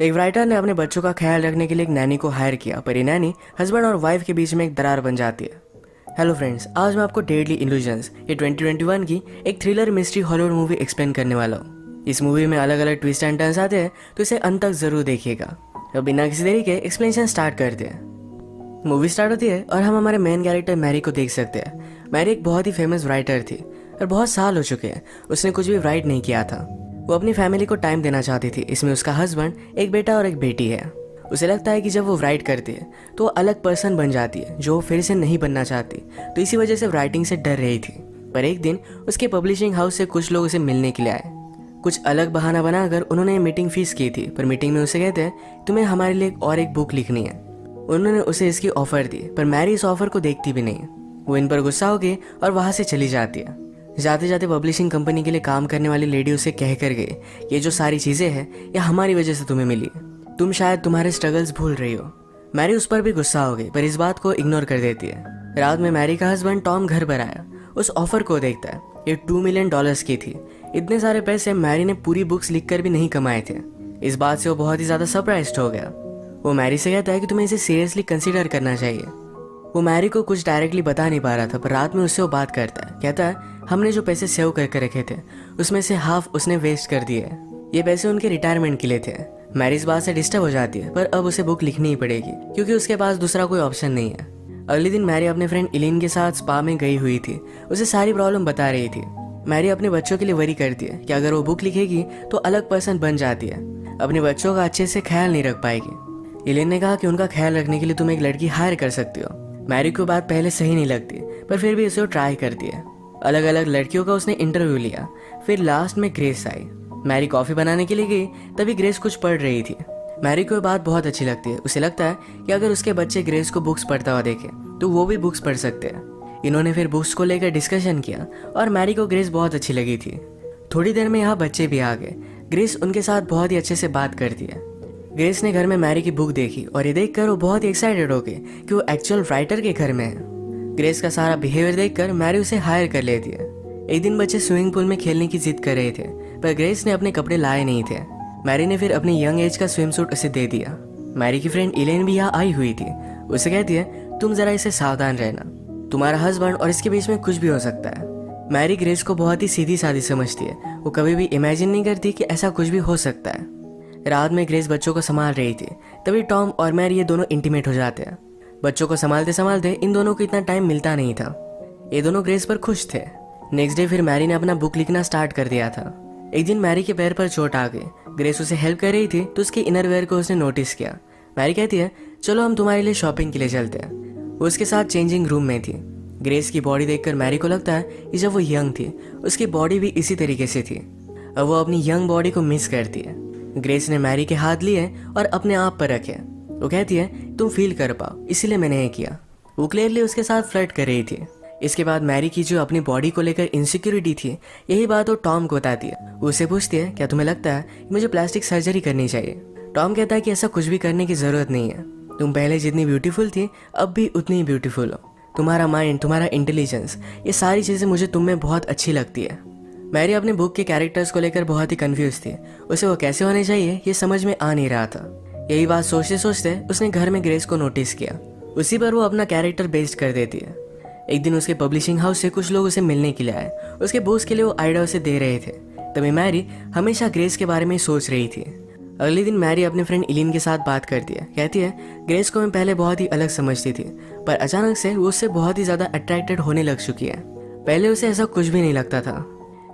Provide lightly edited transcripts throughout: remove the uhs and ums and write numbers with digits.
एक राइटर ने अपने बच्चों का ख्याल रखने के लिए एक नैनी को हायर किया, पर ये नैनी हस्बैंड और वाइफ के बीच में एक दरार बन जाती है। हेलो फ्रेंड्स, आज मैं आपको डेडली इल्यूजन्स ये 2021 की एक thriller mystery Hollywood movie explain करने वाला हूँ। इस मूवी में अलग अलग ट्विस्ट एंड टर्न्स आते हैं, तो इसे अंत तक जरूर देखिएगा। तो बिना किसी देरी के एक्सप्लेनेशन स्टार्ट करते हैं। मूवी स्टार्ट होती है और हम हमारे मेन कैरेक्टर मैरी को देख सकते हैं। मैरी एक बहुत ही फेमस राइटर थी और बहुत साल हो चुके हैं उसने कुछ भी राइट नहीं किया था। वो अपनी फैमिली को टाइम देना चाहती थी। इसमें उसका हस्बैंड, एक बेटा और एक बेटी है। उसे लगता है कि जब वो राइट करती है तो वो अलग पर्सन बन जाती है जो वो फिर से नहीं बनना चाहती, तो इसी वजह से राइटिंग से डर रही थी। पर एक दिन उसके पब्लिशिंग हाउस से कुछ लोग उसे मिलने के लिए आए। कुछ अलग बहाना बनाकर उन्होंने मीटिंग फीस की थी, पर मीटिंग में उसे कहते हैं तुम्हें हमारे लिए और एक बुक लिखनी है। उन्होंने उसे इसकी ऑफर दी, पर मैरी इस ऑफर को देखती भी नहीं। वो इन पर गुस्सा हो गई और वहां से चली जाती है। जाते जाते पब्लिशिंग कंपनी के लिए काम करने वाली लेडी उसे कह कर गई, ये जो सारी चीजें हैं ये हमारी वजह से तुम्हें मिली, तुम शायद तुम्हारे स्ट्रगल्स भूल रही हो। मैरी उस पर भी गुस्सा हो गई, पर इस बात को इग्नोर कर देती है। रात में मैरी का हस्बैंड टॉम घर पर आया। उस ऑफर को देखता है। ये $2 मिलियन की थी। इतने सारे पैसे मैरी ने पूरी बुक्स लिखकर भी नहीं कमाए थे। इस बात से वो बहुत ही ज्यादा सरप्राइज्ड हो गया। वो मैरी से कहता है कि तुम्हें इसे सीरियसली कंसिडर करना चाहिए। वो मैरी को कुछ डायरेक्टली बता नहीं पा रहा था, पर रात में उससे वो बात करता है। कहता है हमने जो पैसे सेव करके रखे थे उसमें से हाफ उसने वेस्ट कर दिए। ये पैसे उनके रिटायरमेंट के लिए थे। मैरी इस बात से डिस्टर्ब हो जाती है, पर अब उसे बुक लिखनी ही पड़ेगी क्योंकि उसके पास दूसरा कोई ऑप्शन नहीं है। अगले दिन मैरी अपने फ्रेंड इलिन के साथ स्पा में गई हुई थी। उसे सारी प्रॉब्लम बता रही थी। मैरी अपने बच्चों के लिए वरी करती है कि अगर वो बुक लिखेगी तो अलग पर्सन बन जाती है, अपने बच्चों का अच्छे से ख्याल नहीं रख पाएगी। इलिन ने कहा कि उनका ख्याल रखने के लिए तुम एक लड़की हायर कर सकती हो। मैरी को बात पहले सही नहीं लगती, पर फिर भी उसे ट्राई करती है। अलग अलग लड़कियों का उसने इंटरव्यू लिया। फिर लास्ट में ग्रेस आई। मैरी कॉफी बनाने के लिए गई, तभी ग्रेस कुछ पढ़ रही थी। मैरी को ये बात बहुत अच्छी लगती है। उसे लगता है कि अगर उसके बच्चे ग्रेस को बुक्स पढ़ता हुआ देखे तो वो भी बुक्स पढ़ सकते हैं। इन्होंने फिर बुक्स को लेकर डिस्कशन किया और मैरी को ग्रेस बहुत अच्छी लगी थी। थोड़ी देर में यहाँ बच्चे भी आ गए। ग्रेस उनके साथ बहुत ही अच्छे से बात करती है। ग्रेस ने घर में मैरी की बुक देखी और ये देखकर वो बहुत ही एक्साइटेड हो गई कि वो एक्चुअल राइटर के घर में है। ग्रेस का सारा बिहेवियर देखकर मैरी उसे हायर कर लेती है। एक दिन बच्चे स्विमिंग पूल में खेलने की जिद कर रहे थे, पर ग्रेस ने अपने कपड़े लाए नहीं थे। मैरी ने फिर अपनी यंग एज का स्विम सूट उसे दे दिया। मैरी की फ्रेंड इलेन भी यहाँ आई हुई थी। उसे कहती है तुम जरा इसे सावधान रहना, तुम्हारा हस्बैंड और इसके बीच में कुछ भी हो सकता है। मैरी ग्रेस को बहुत ही सीधी सादी समझती है। वो कभी भी इमेजिन नहीं करती कि ऐसा कुछ भी हो सकता है। रात में ग्रेस बच्चों को संभाल रही थी, तभी टॉम और मैरी ये दोनों इंटीमेट हो जाते हैं। बच्चों को संभालते संभालते इन दोनों को इतना टाइम मिलता नहीं था। ये दोनों ग्रेस पर खुश थे। नेक्स्ट डे फिर मैरी ने अपना बुक लिखना स्टार्ट कर दिया था। एक दिन मैरी के पैर पर चोट आ गई। ग्रेस उसे हेल्प कर रही थी तो उसके इनरवेयर को उसने नोटिस किया। मैरी कहती है चलो हम तुम्हारे लिए शॉपिंग के लिए चलते हैं। वो उसके साथ चेंजिंग रूम में थी। ग्रेस की बॉडी देखकर मैरी को लगता है कि जब वो यंग थी उसकी बॉडी भी इसी तरीके से थी। अब वो अपनी यंग बॉडी को मिस करती है। ग्रेस ने मैरी के हाथ लिए और अपने आप पर रखे। वो कहती है तुम फील कर पाओ, इसीलिए मैंने ये किया। वो क्लियरली उसके साथ फ्लर्ट कर रही थी। इसके बाद मैरी की जो अपनी बॉडी को लेकर इनसिक्योरिटी थी, यही बात वो टॉम को बताती है। वो उससे पूछती है क्या तुम्हें लगता है कि मुझे प्लास्टिक सर्जरी करनी चाहिए। टॉम कहता है कि ऐसा कुछ भी करने की जरूरत नहीं है। तुम पहले जितनी ब्यूटीफुल थी अब भी उतनी ही ब्यूटीफुल हो। तुम्हारा माइंड, तुम्हारा इंटेलिजेंस, ये सारी चीजें मुझे तुम में बहुत अच्छी लगती है। मैरी अपने बुक के कैरेक्टर्स को लेकर बहुत ही कंफ्यूज थी। उसे वो कैसे होने चाहिए ये समझ में आ नहीं रहा था। यही बात सोचते सोचते उसने घर में ग्रेस को नोटिस किया। उसी पर वो अपना कैरेक्टर बेस्ड कर देती है। एक दिन उसके पब्लिशिंग हाउस से कुछ लोग उसे मिलने के लिए आए। उसके बुक्स के लिए वो आइडिया उसे दे रहे थे। तभी मैरी हमेशा ग्रेस के बारे में सोच रही थी। अगले दिन मैरी अपने फ्रेंड इलिन के साथ बात करती है। कहती है ग्रेस को मैं पहले बहुत ही अलग समझती थी, पर अचानक से वो उससे बहुत ही ज्यादा अट्रैक्टेड होने लग चुकी है। पहले उसे ऐसा कुछ भी नहीं लगता था।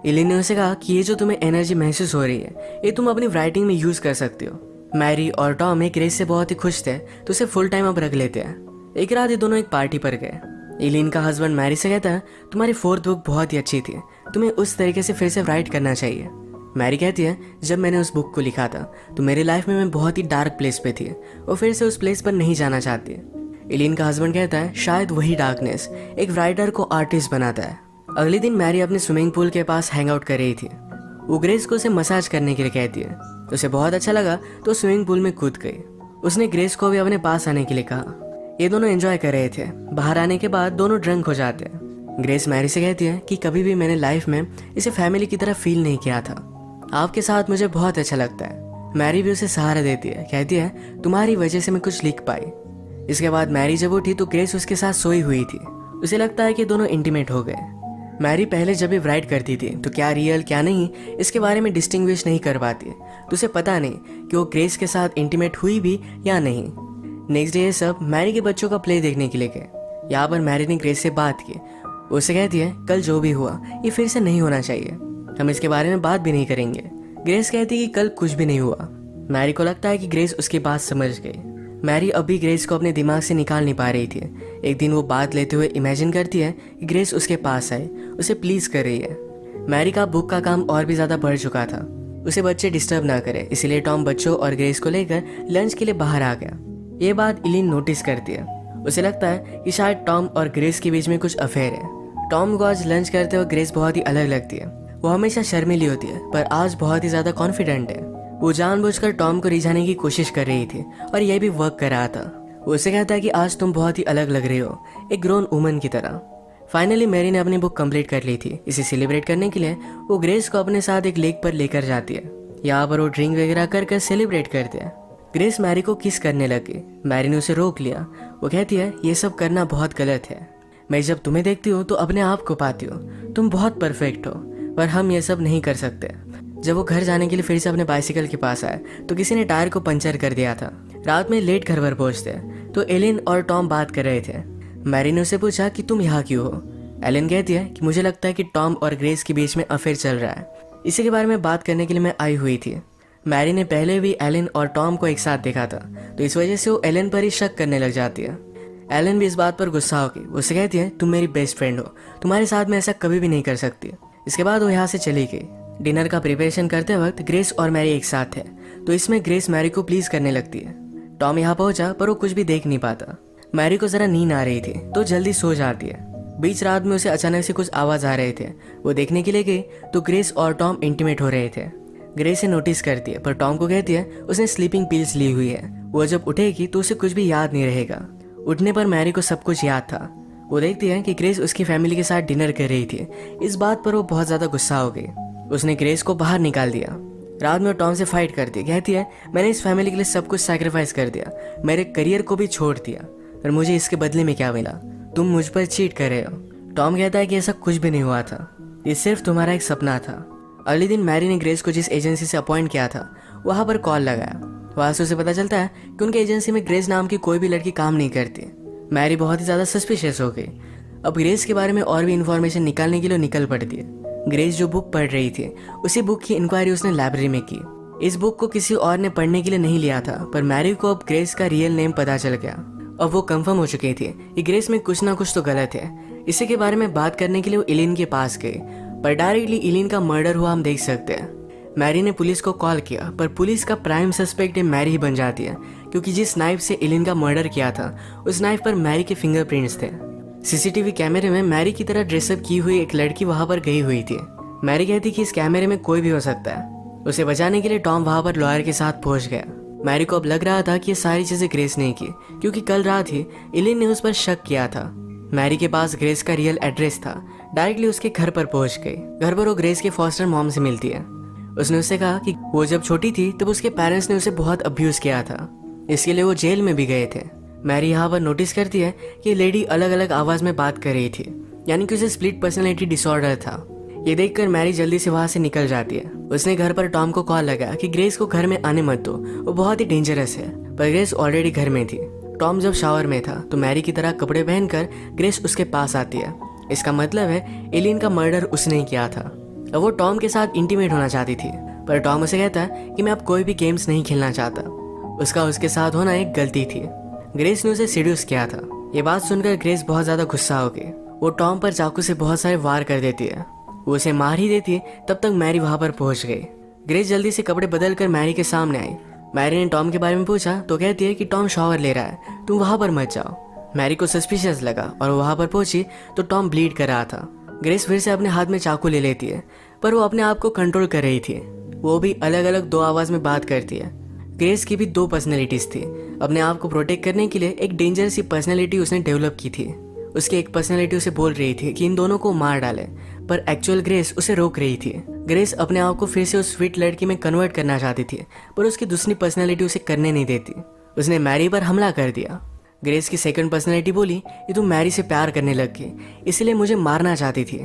इलिन ने उसे कहा कि ये जो तुम्हें एनर्जी महसूस हो रही है ये तुम अपनी राइटिंग में यूज कर सकते हो। मैरी और टॉम एक ग्रेस से बहुत ही खुश थे तो उसे फुल टाइम अब रख लेते हैं। एक रात ये दोनों एक पार्टी पर गए। इलिन का हस्बैंड मैरी से कहता है तुम्हारी 4th बुक बहुत ही अच्छी थी, तुम्हें उस तरीके से फिर से राइट करना चाहिए। मैरी कहती है जब मैंने उस बुक को लिखा था तो मेरी लाइफ में मैं बहुत ही डार्क प्लेस पे थी और फिर से उस प्लेस पर नहीं जाना चाहती। इलिन का हस्बैंड कहता है शायद वही डार्कनेस एक राइटर को आर्टिस्ट बनाता है। अगले दिन मैरी अपने स्विमिंग पूल के पास हैंग आउट कर रही थी। वो ग्रेस को उसे मसाज करने के लिए कहती है। उसे बहुत अच्छा लगा तो स्विमिंग पूल में कूद गई। उसने ग्रेस को भी अपने पास आने के लिए कहा। ये दोनों एंजॉय कर रहे थे। बाहर आने के बाद दोनों ड्रंक हो जाते हैं। ग्रेस मैरी से कहती है कि कभी भी मैंने लाइफ में इसे फैमिली की तरह फील नहीं किया था। आपके साथ मुझे बहुत अच्छा लगता है। मैरी भी उसे सहारा देती है, कहती है तुम्हारी वजह से मैं कुछ लिख पाई। इसके बाद मैरी जब उठी तो ग्रेस उसके साथ सोई हुई थी। उसे लगता है कि दोनों इंटीमेट हो गए। मैरी पहले जब भी राइड करती थी तो क्या रियल क्या नहीं इसके बारे में डिस्टिंग्विश नहीं कर पाती, तो उसे पता नहीं कि वो ग्रेस के साथ इंटीमेट हुई भी या नहीं। नेक्स्ट डे ये सब मैरी के बच्चों का प्ले देखने के लिए गए। यहाँ पर मैरी ने ग्रेस से बात की। उसे कहती है कल जो भी हुआ ये फिर से नहीं होना चाहिए, हम इसके बारे में बात भी नहीं करेंगे। ग्रेस कहती है कि कल कुछ भी नहीं हुआ। मैरी को लगता है कि ग्रेस उसकी बात समझ गई। मैरी अभी ग्रेस को अपने दिमाग से निकाल नहीं पा रही थी। एक दिन वो बात लेते हुए इमेजिन करती है कि ग्रेस उसके पास आए, उसे प्लीज कर रही है। मैरी का बुक का काम और भी ज़्यादा बढ़ चुका था, उसे बच्चे डिस्टर्ब ना करे, इसीलिए टॉम बच्चों और ग्रेस को लेकर लंच के लिए बाहर आ गया। ये बात इलिन नोटिस करती है। उसे लगता है कि शायद टॉम और ग्रेस के बीच में कुछ अफेयर है। टॉम को आज लंच करते हुए ग्रेस बहुत ही अलग लगती है। वो हमेशा शर्मीली होती है पर आज बहुत ही ज़्यादा कॉन्फिडेंट है। वो जानबूझकर टॉम को रिझाने की कोशिश कर रही थी और यह भी वर्क कर रहा था। वो उसे कहता है कि आज तुम बहुत ही अलग लग रही हो, एक ग्रोन वुमन की तरह। फाइनली मैरी ने अपनी बुक कंप्लीट कर ली थी। इसे सेलिब्रेट करने के लिए वो ग्रेस को अपने साथ एक लेक पर लेकर जाती है। यहाँ पर वो ड्रिंक वगैरह कर सेलिब्रेट करते हैं। ग्रेस मैरी को किस करने लगी। मैरी ने उसे रोक लिया। वो कहती है ये सब करना बहुत गलत है। मैं जब तुम्हें देखती हूँ तो अपने आप को पाती हूँ, तुम बहुत परफेक्ट हो, पर हम ये सब नहीं कर सकते। जब वो घर जाने के लिए फिर से अपने बाइसिकल के पास आए तो किसी ने टायर को पंचर कर दिया था। रात में लेट घर पर पहुंचते तो एलिन और टॉम बात कर रहे थे। मैरी ने उसे पूछा कि तुम यहाँ क्यों हो। एलिन कहती है कि मुझे लगता है कि टॉम और ग्रेस के बीच में अफेयर चल रहा है, इसी के बारे में बात करने के लिए मैं आई हुई थी। मैरी ने पहले भी एलिन और टॉम को एक साथ देखा था, तो इस वजह से वो एलिन पर ही शक करने लग जाती है। एलिन भी इस बात पर गुस्सा होगी। उसे कहती है तुम मेरी बेस्ट फ्रेंड हो, तुम्हारे साथ में ऐसा कभी भी नहीं कर सकती। इसके बाद वो यहाँ से चली गई। डिनर का प्रिपरेशन करते वक्त ग्रेस और मैरी एक साथ है, तो इसमें ग्रेस मैरी को प्लीज करने लगती है। टॉम यहाँ पहुंचा पर वो कुछ भी देख नहीं पाता। मैरी को जरा नींद आ रही थी तो जल्दी सो जाती है। बीच रात में उसे अचानक से कुछ आवाज आ रहे थे। वो देखने के लिए गई तो ग्रेस और टॉम इंटीमेट हो रहे थे। ग्रेस से नोटिस करती है पर टॉम को कहती है उसने स्लीपिंग पिल्स ली हुई है, वो जब उठेगी तो उसे कुछ भी याद नहीं रहेगा। उठने पर मैरी को सब कुछ याद था। वो देखती है कि ग्रेस उसकी फैमिली के साथ डिनर कर रही थी। इस बात पर वो बहुत ज्यादा गुस्सा हो गई। उसने ग्रेस को बाहर निकाल दिया। रात में वो टॉम से फाइट करती है। कहती है मैंने इस फैमिली के लिए सब कुछ सैक्रिफाइस कर दिया, मेरे करियर को भी छोड़ दिया, पर मुझे इसके बदले में क्या मिला? तुम मुझ पर चीट कर रहे हो। टॉम कहता है कि ऐसा कुछ भी नहीं हुआ था, ये सिर्फ तुम्हारा एक सपना था। अगले दिन मैरी ने ग्रेस को जिस एजेंसी से अपॉइंट किया था वहाँ पर कॉल लगाया। वहाँ से उसे पता चलता है कि उनकी एजेंसी में ग्रेस नाम की कोई भी लड़की काम नहीं करती। मैरी बहुत ही ज़्यादा सस्पिशियस हो गई। अब ग्रेस के बारे में और भी इन्फॉर्मेशन निकालने के लिए निकल पड़ती है। ग्रेस जो बुक पढ़ रही थी उसी बुक की इंक्वायरी उसने लाइब्रेरी में की। इस बुक को किसी और ने पढ़ने के लिए नहीं लिया था, पर मैरी को अब ग्रेस का रियल नेम पता चल गया। अब वो कंफर्म हो चुकी थी कि ग्रेस में कुछ ना कुछ तो गलत है। इसी के बारे में बात करने के लिए वो इलिन के पास गई, पर डायरेक्टली इलिन का मर्डर हुआ हम देख सकते हैं। मैरी ने पुलिस को कॉल किया, पर पुलिस का प्राइम सस्पेक्ट मैरी ही बन जाती है, क्योंकि जिस नाइफ से इलिन का मर्डर किया था उस नाइफ पर मैरी के फिंगरप्रिंट्स थे। सीसीटीवी कैमरे में मैरी की तरह ड्रेसअप की हुई एक लड़की वहां पर गई हुई थी। मैरी कहती कि इस कैमरे में कोई भी हो सकता है। उसे बचाने के लिए टॉम वहां पर लॉयर के साथ पहुंच गया। मैरी को अब लग रहा था कि ये सारी चीजें ग्रेस ने की, क्योंकि कल रात ही इलिन ने उस पर शक किया था। मैरी के पास ग्रेस का रियल एड्रेस था। डायरेक्टली उसके घर पर पहुंच गई। घर पर वो ग्रेस के फॉस्टर मॉम से मिलती है। उसने उससे कहा कि वो जब छोटी थी तब उसके पेरेंट्स ने उसे बहुत अब्यूज किया था, इसके लिए वो जेल में भी गए थे। मैरी यहाँ पर नोटिस करती है कि लेडी अलग अलग आवाज में बात कर रही थी, यानी कि उसे स्प्लिट पर्सनैलिटी डिसऑर्डर था। ये देखकर मैरी जल्दी से वहां से निकल जाती है। उसने घर पर टॉम को कॉल लगाया कि ग्रेस को घर में आने मत दो, वो बहुत ही डेंजरस है, पर ग्रेस ऑलरेडी घर में थी। टॉम जब शावर में था तो मैरी की तरह कपड़े पहनकर ग्रेस उसके पास आती है। इसका मतलब है एलिन का मर्डर उसने किया था। अब वो टॉम के साथ इंटीमेट होना चाहती थी, पर टॉम उसे कहता है कि मैं अब कोई भी गेम्स नहीं खेलना चाहता। उसका उसके साथ होना एक गलती थी। ग्रेस ने उसे सीड्यूस किया था। ये बात सुनकर ग्रेस बहुत ज्यादा गुस्सा हो गई। वो टॉम पर चाकू से बहुत सारे वार कर देती है। वो उसे मार ही देती है, तब तक मैरी वहां पर पहुंच गई। ग्रेस जल्दी से कपड़े बदल कर मैरी के सामने आई। मैरी ने टॉम के बारे में पूछा तो कहती है कि टॉम शॉवर ले रहा है, तुम वहां पर मत जाओ। मैरी को सस्पिशियस लगा और वहां पर पहुंची तो टॉम ब्लीड कर रहा था। ग्रेस फिर से अपने हाथ में चाकू ले लेती है, पर वो अपने आप को कंट्रोल कर रही थी। वो भी अलग अलग दो आवाज में बात करती है। ग्रेस की भी दो पर्सनैलिटीज थी। अपने आप को प्रोटेक्ट करने के लिए एक डेंजर सी पर्सनैलिटी उसने डेवलप की थी। उसकी एक पर्सनैलिटी उसे बोल रही थी कि इन दोनों को मार डाले, पर एक्चुअल ग्रेस उसे रोक रही थी। ग्रेस अपने आप को फिर से उस स्वीट लड़की में कन्वर्ट करना चाहती थी, पर उसकी दूसरी पर्सनैलिटी उसे करने नहीं देती। उसने मैरी पर हमला कर दिया। ग्रेस की सेकंड पर्सनैलिटी बोली, ये तुम मैरी से प्यार करने लग गई, इसलिए मुझे मारना चाहती थी।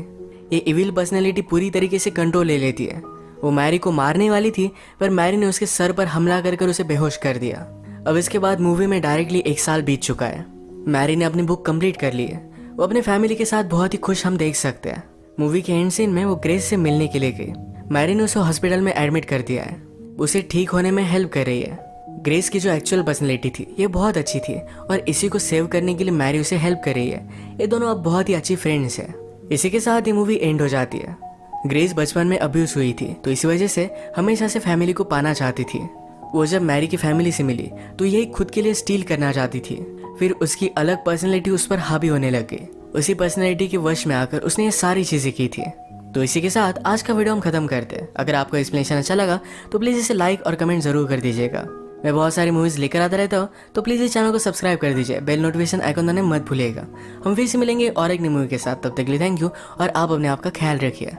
ये इविल पर्सनैलिटी पूरी तरीके से कंट्रोल ले लेती है। वो मैरी को मारने वाली थी, पर मैरी ने उसके सर पर हमला कर उसे बेहोश कर दिया। अब इसके बाद मूवी में डायरेक्टली 1 साल बीत चुका है। मैरी ने अपनी बुक कंप्लीट कर ली है। वो अपने फैमिली के साथ बहुत ही खुश हम देख सकते हैं। मूवी के एंड सीन में वो ग्रेस से मिलने के लिए गई। मैरी ने उसे हॉस्पिटल में एडमिट कर दिया है। उसे ठीक होने में हेल्प कर रही है। ग्रेस की जो एक्चुअल पर्सनैलिटी थी ये बहुत अच्छी थी, और इसी को सेव करने के लिए मैरी उसे हेल्प कर रही है। ये दोनों अब बहुत ही अच्छी फ्रेंड्स हैं। इसी के साथ ये मूवी एंड हो जाती है। ग्रेस बचपन में अब्यूज हुई थी, तो इसी वजह से हमेशा से फैमिली को पाना चाहती थी। वो जब मैरी की फैमिली से मिली तो यही खुद के लिए स्टील करना चाहती थी। फिर उसकी अलग पर्सनैलिटी उस पर हावी होने लग गई। उसी पर्सनैलिटी के वश में आकर उसने ये सारी चीज़ें की थी। तो इसी के साथ आज का वीडियो हम खत्म करते हैं। अगर आपको एक्सप्लेनेशन अच्छा लगा तो प्लीज़ इसे लाइक और कमेंट जरूर कर दीजिएगा। मैं बहुत सारी मूवीज़ लेकर आता रहता हूँ, तो प्लीज़ इस चैनल को सब्सक्राइब कर दीजिए। बेल नोटिफिकेशन आइकन दबाना मत भूलिएगा। हम फिर से मिलेंगे और एक नई मूवी के साथ। तब तक के लिए थैंक यू, और आप अपने आप का ख्याल रखिए।